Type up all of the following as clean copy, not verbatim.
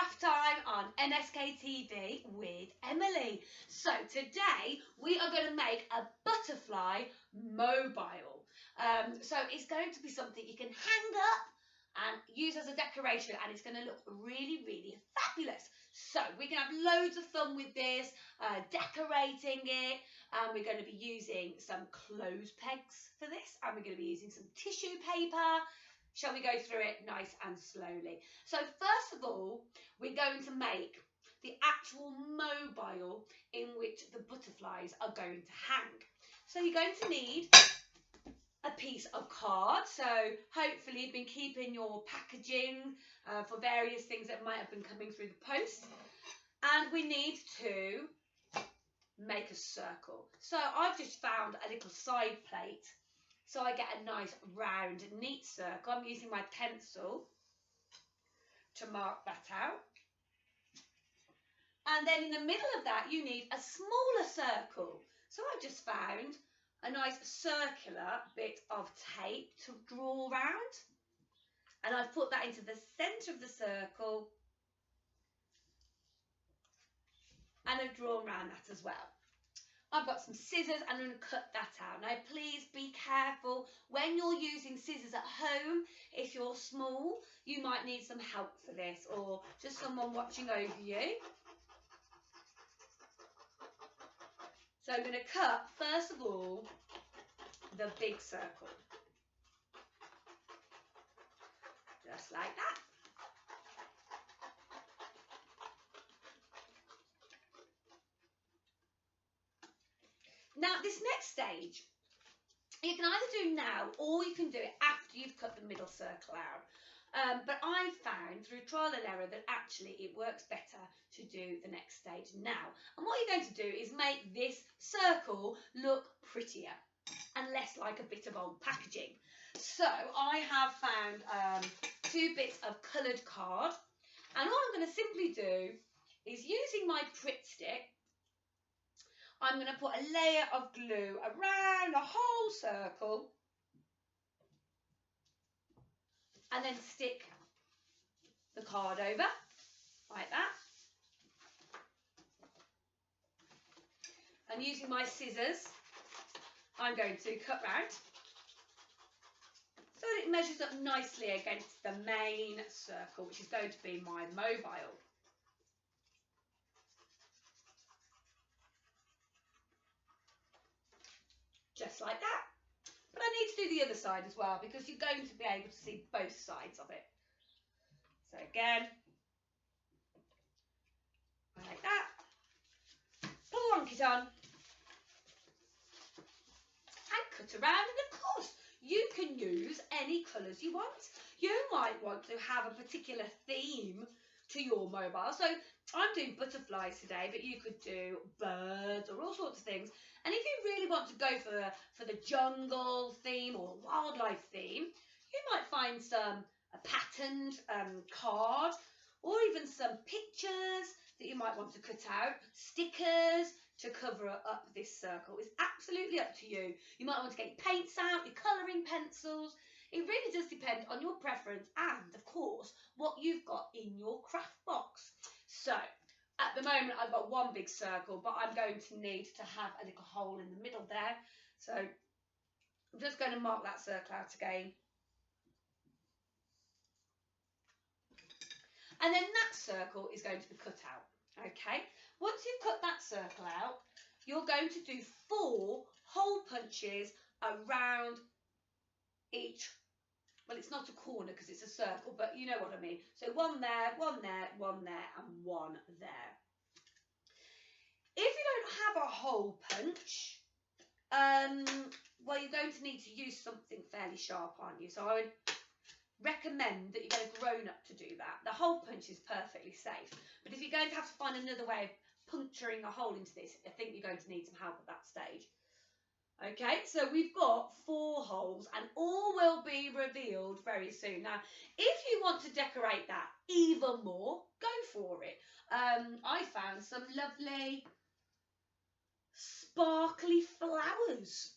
craft time on NSK TV with Emily. So today we are going to make a butterfly mobile. So it's going to be something you can hang up and use as a decoration, and it's going to look really, really fabulous. So we can have loads of fun with this, decorating it, and we're going to be using some clothes pegs for this, and we're going to be using some tissue paper. Shall we go through it nice and slowly? So first of all, we're going to make the actual mobile in which the butterflies are going to hang. So you're going to need a piece of card. So hopefully you've been keeping your packaging for various things that might have been coming through the post. And we need to make a circle. So I've just found a little side plate, so I get a nice round neat circle. I'm using my pencil to mark that out. And then in the middle of that you need a smaller circle. So I've just found a nice circular bit of tape to draw around, and I've put that into the centre of the circle, and I've drawn around that as well. I've got some scissors and I'm going to cut that out. Now please be careful when you're using scissors at home. If you're small, you might need some help for this, or just someone watching over you. So I'm going to cut, first of all, the big circle. Just like that. Now this next stage, you can either do now or you can do it after you've cut the middle circle out. But I've found through trial and error that actually it works better to do the next stage now. And what you're going to do is make this circle look prettier and less like a bit of old packaging. So I have found 2 bits of coloured card, and all I'm going to simply do is, using my Pritt stick, I'm going to put a layer of glue around the whole circle and then stick the card over like that. And using my scissors, I'm going to cut round so that it measures up nicely against the main circle, which is going to be my mobile. Just like that. But I need to do the other side as well, because you're going to be able to see both sides of it. So again, like that. Plonk it on. And cut around, and of course, you can use any colours you want. You might want to have a particular theme to your mobile. So I'm doing butterflies today, but you could do birds or all sorts of things. And if you really want to go for the jungle theme or wildlife theme, you might find a patterned card, or even some pictures that you might want to cut out, stickers to cover up this circle. It's absolutely up to you. You might want to get your paints out, your colouring pencils. It really does depend on your preference and, of course, what you've got in your craft box. So at the moment I've got one big circle, but I'm going to need to have a little hole in the middle there. So I'm just going to mark that circle out again. And then that circle is going to be cut out. Okay, once you've cut that circle out, you're going to do 4 hole punches around each. Well, it's not a corner because it's a circle, but you know what I mean. So 1 there, 1 there, 1 there, and 1 there. If you don't have a hole punch, well, you're going to need to use something fairly sharp, aren't you? So I would recommend that you get a grown-up to do that. The hole punch is perfectly safe, but if you're going to have to find another way of puncturing a hole into this, I think you're going to need some help at that stage. Okay, so we've got 4 holes, and all will be revealed very soon. Now, if you want to decorate that even more, go for it. I found some lovely sparkly flowers.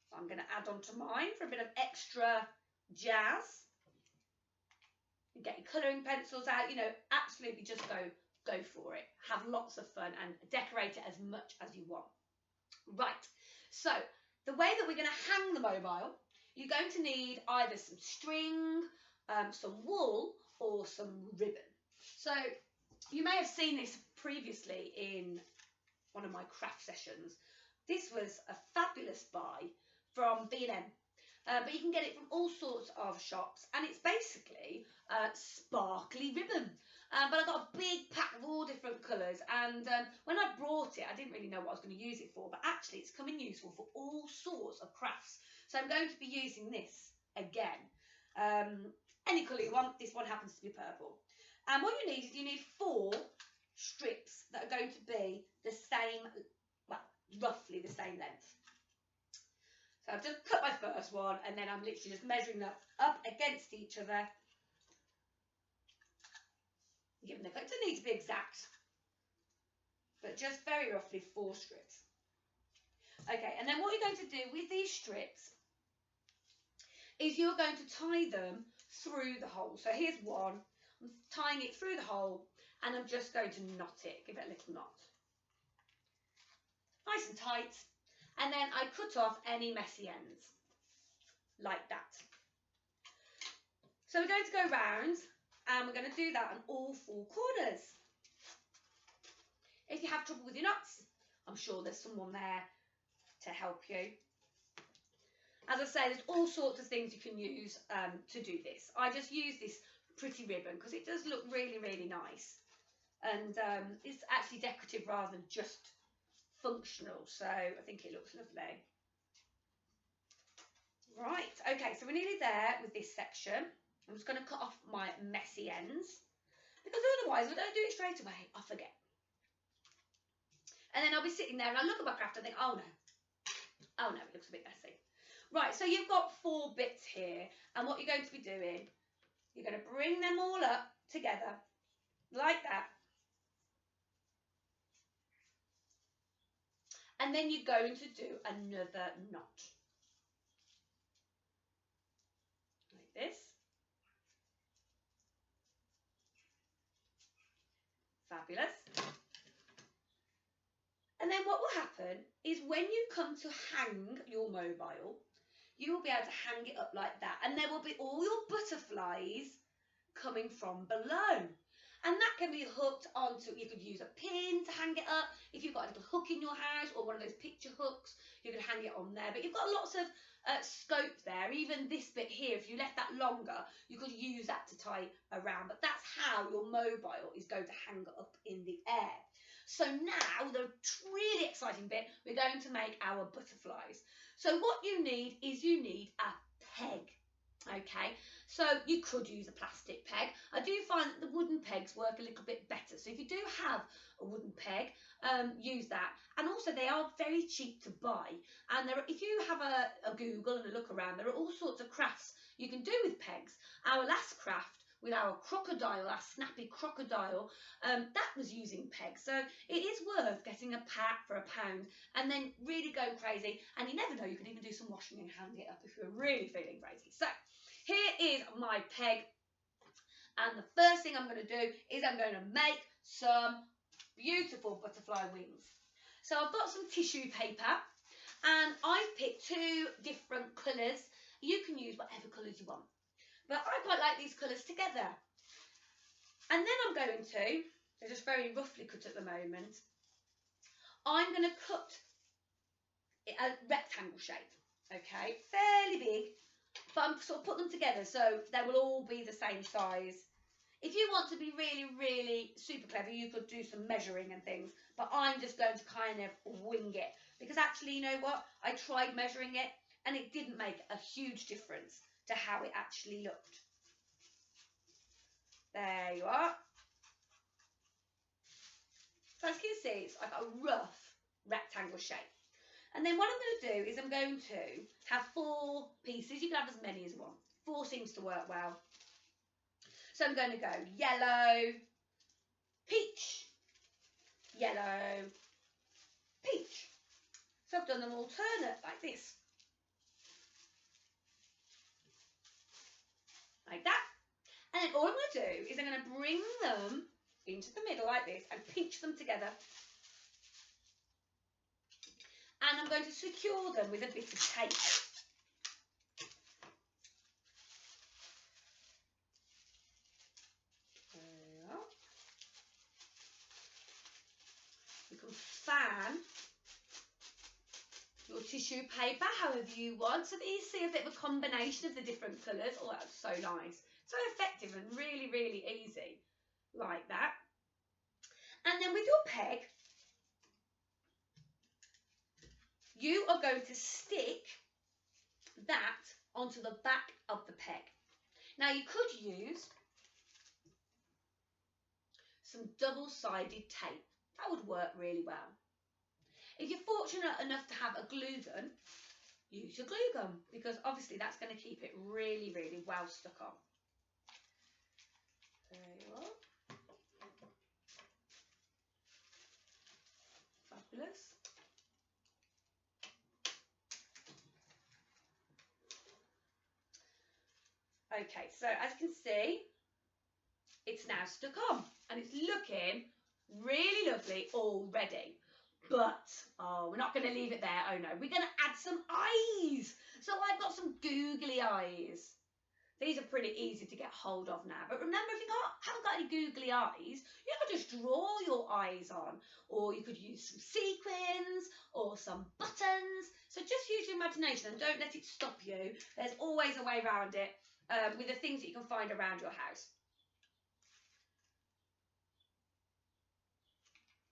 So I'm going to add on to mine for a bit of extra jazz. Get your colouring pencils out, you know, absolutely just go for it. Have lots of fun and decorate it as much as you want. Right, so the way that we're going to hang the mobile, you're going to need either some string, some wool, or some ribbon. So you may have seen this previously in one of my craft sessions. This was a fabulous buy from B&M. But you can get it from all sorts of shops, and it's basically sparkly ribbon. But I got a big pack of all different colours, and when I brought it, I didn't really know what I was going to use it for, but actually it's coming useful for all sorts of crafts. So I'm going to be using this again. Any colour you want. This one happens to be purple. And what you need is you need 4 strips that are going to be the same, well, roughly the same length. So I've just cut my first one, and then I'm literally just measuring them up against each other. Given the cut, it doesn't need to be exact, but just very roughly 4 strips. Okay, and then what you're going to do with these strips is you're going to tie them through the hole. So here's one. I'm tying it through the hole, and I'm just going to knot it. Give it a little knot. Nice and tight. And then I cut off any messy ends, like that. So we're going to go round, and we're going to do that on all 4 corners. If you have trouble with your knots, I'm sure there's someone there to help you. As I say, there's all sorts of things you can use to do this. I just use this pretty ribbon because it does look really, really nice. And it's actually decorative rather than just functional, so I think it looks lovely. Right, okay, so we're nearly there with this section. I'm just going to cut off my messy ends, because otherwise, if I don't do it straight away, I forget. And then I'll be sitting there and I look at my craft and think, oh no, it looks a bit messy. Right, so you've got 4 bits here, and what you're going to be doing, you're going to bring them all up together, like that. And then you're going to do another knot. Like this. Fabulous. And then what will happen is when you come to hang your mobile, you will be able to hang it up like that. And there will be all your butterflies coming from below. And that can be hooked onto, you could use a pin to hang it up. If you've got a little hook in your house or one of those picture hooks, you can hang it on there. But you've got lots of scope there. Even this bit here, if you left that longer, you could use that to tie around. But that's how your mobile is going to hang up in the air. So now, the really exciting bit, we're going to make our butterflies. So what you need is you need a peg. Okay, so you could use a plastic peg. I do find that the wooden pegs work a little bit better. So if you do have a wooden peg, use that. And also they are very cheap to buy. And if you have a Google and a look around, there are all sorts of crafts you can do with pegs. Our last craft with our crocodile, our snappy crocodile, that was using pegs. So it is worth getting a pack for £1 and then really going crazy. And you never know, you can even do some washing and hang it up if you're really feeling crazy. So here is my peg. And the first thing I'm going to do is I'm going to make some beautiful butterfly wings. So I've got some tissue paper and I've picked 2 different colours. You can use whatever colours you want. But I quite like these colours together. And then I'm going to, they're just very roughly cut at the moment, I'm going to cut a rectangle shape, okay, fairly big, but I'm sort of put them together so they will all be the same size. If you want to be really, really super clever, you could do some measuring and things, but I'm just going to kind of wing it, because actually, you know what, I tried measuring it and it didn't make a huge difference to how it actually looked. There you are. So as you can see, it's like a rough rectangle shape. And then what I'm going to do is I'm going to have 4 pieces. You can have as many as you want. 4 seems to work well. So I'm going to go yellow, peach, yellow, peach. So I've done them alternate like this. Like that. And then all I'm going to do is I'm going to bring them into the middle like this and pinch them together. And I'm going to secure them with a bit of tape. There we are. You can fan your tissue paper however you want, so that you see a bit of a combination of the different colours. Oh, that's so nice. So effective and really, really easy. Like that. And then with your peg, you are going to stick that onto the back of the peg. Now you could use some double-sided tape. That would work really well. If you're fortunate enough to have a glue gun, use your glue gun, because obviously that's going to keep it really, really well stuck on. There you are. Fabulous. Okay, so as you can see, it's now stuck on and it's looking really lovely already. But, oh, we're not going to leave it there. Oh no, we're going to add some eyes. So I've got some googly eyes. These are pretty easy to get hold of now. But remember, if you haven't got any googly eyes, you can just draw your eyes on. Or you could use some sequins or some buttons. So just use your imagination and don't let it stop you. There's always a way around it with the things that you can find around your house.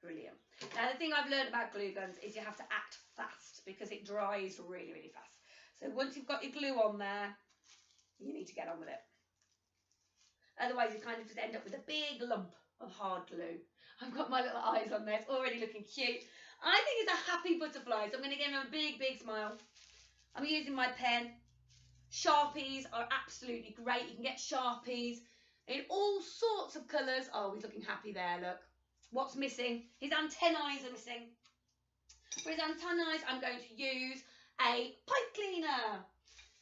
Brilliant. Now, the thing I've learned about glue guns is you have to act fast because it dries really, really fast. So once you've got your glue on there, you need to get on with it. Otherwise, you kind of just end up with a big lump of hard glue. I've got my little eyes on there. It's already looking cute. I think it's a happy butterfly, so I'm going to give him a big, big smile. I'm using my pen. Sharpies are absolutely great. You can get Sharpies in all sorts of colours. Oh, he's looking happy there, look. What's missing? His antennae are missing. For his antennae, I'm going to use a pipe cleaner.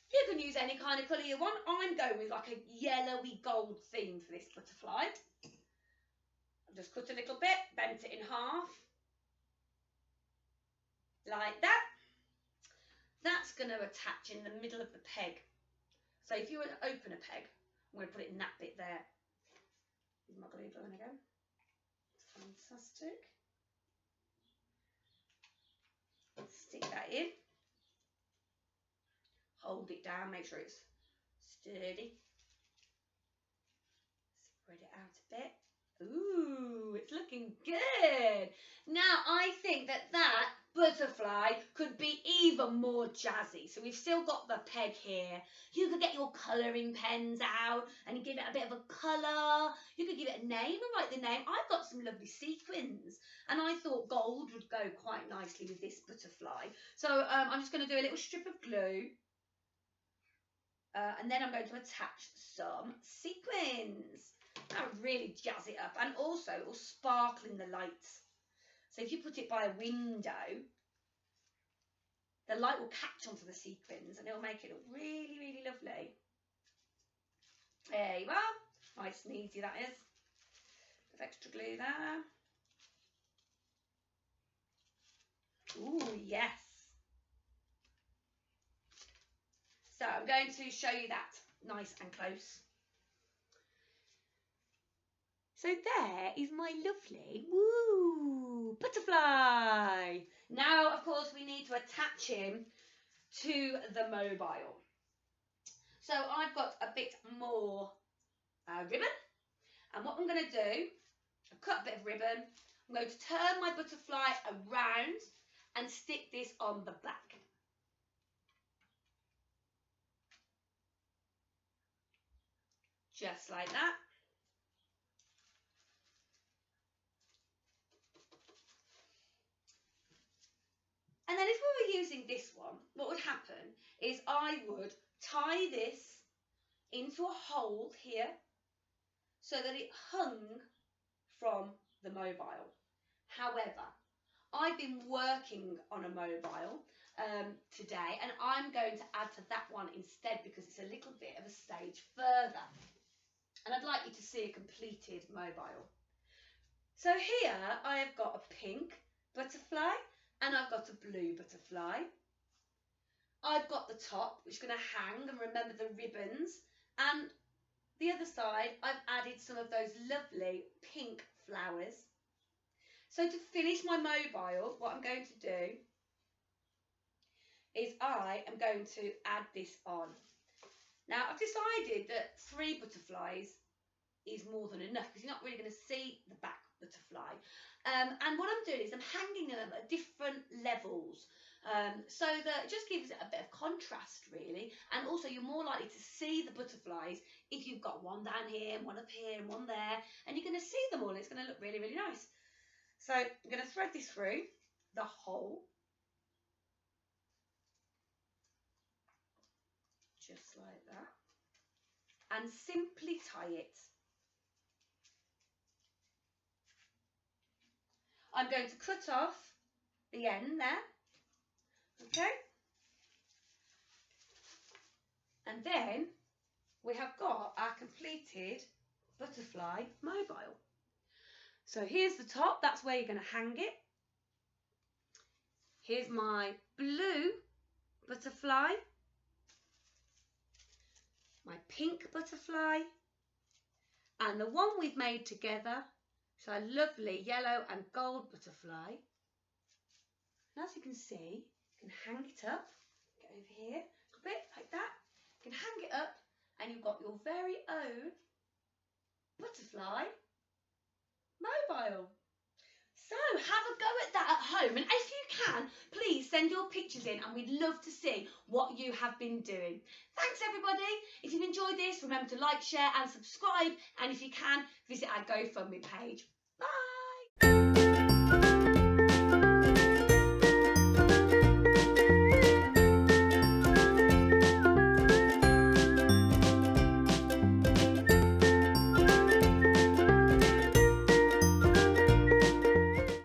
You can use any kind of colour you want. I'm going with like a yellowy gold theme for this butterfly. I've just cut a little bit, bent it in half. Like that. That's going to attach in the middle of the peg. So if you were to open a peg, I'm going to put it in that bit there. Use my glue gun again. Fantastic. Stick that in. Hold it down, make sure it's sturdy. Spread it out a bit. Ooh, it's looking good. Now, I think that butterfly could be even more jazzy. So we've still got the peg here. You could get your colouring pens out and give it a bit of a colour. You could give it a name and write the name. I've got some lovely sequins and I thought gold would go quite nicely with this butterfly. So I'm just going to do a little strip of glue. And then I'm going to attach some sequins. That'll really jazz it up, and also it will sparkle in the lights. So if you put it by a window, the light will catch onto the sequins and it'll make it look really, really lovely. There you are. Nice and easy that is. Bit of extra glue there. Ooh, yes. So I'm going to show you that nice and close. So there is my lovely, woo, butterfly. Now, of course, we need to attach him to the mobile. So I've got a bit more ribbon. And what I'm going to do, I've cut a bit of ribbon. I'm going to turn my butterfly around and stick this on the back. Just like that. And then if we were using this one, what would happen is I would tie this into a hole here so that it hung from the mobile. However, I've been working on a mobile today and I'm going to add to that one instead because it's a little bit of a stage further. And I'd like you to see a completed mobile. So here I have got a pink butterfly and I've got a blue butterfly. I've got the top, which is going to hang, and remember the ribbons, and the other side I've added some of those lovely pink flowers. So to finish my mobile, what I'm going to do is I am going to add this on. Now I've decided that 3 butterflies is more than enough because you're not really going to see the back butterfly. And what I'm doing is I'm hanging them at different levels so that it just gives it a bit of contrast really, and also you're more likely to see the butterflies if you've got one down here and one up here and one there, and you're going to see them all. It's going to look really, really nice. So I'm going to thread this through the hole, just like that, and simply tie it. I'm going to cut off the end there, okay? And then we have got our completed butterfly mobile. So here's the top, that's where you're going to hang it. Here's my blue butterfly, my pink butterfly, and the one we've made together, so a lovely yellow and gold butterfly. And as you can see, you can hang it up, get over here, a bit like that. You can hang it up and you've got your very own butterfly mobile. So have a go at that at home, and if you can, please send your pictures in and we'd love to see what you have been doing. Thanks everybody. If you've enjoyed this, remember to like, share and subscribe, and if you can, visit our GoFundMe page.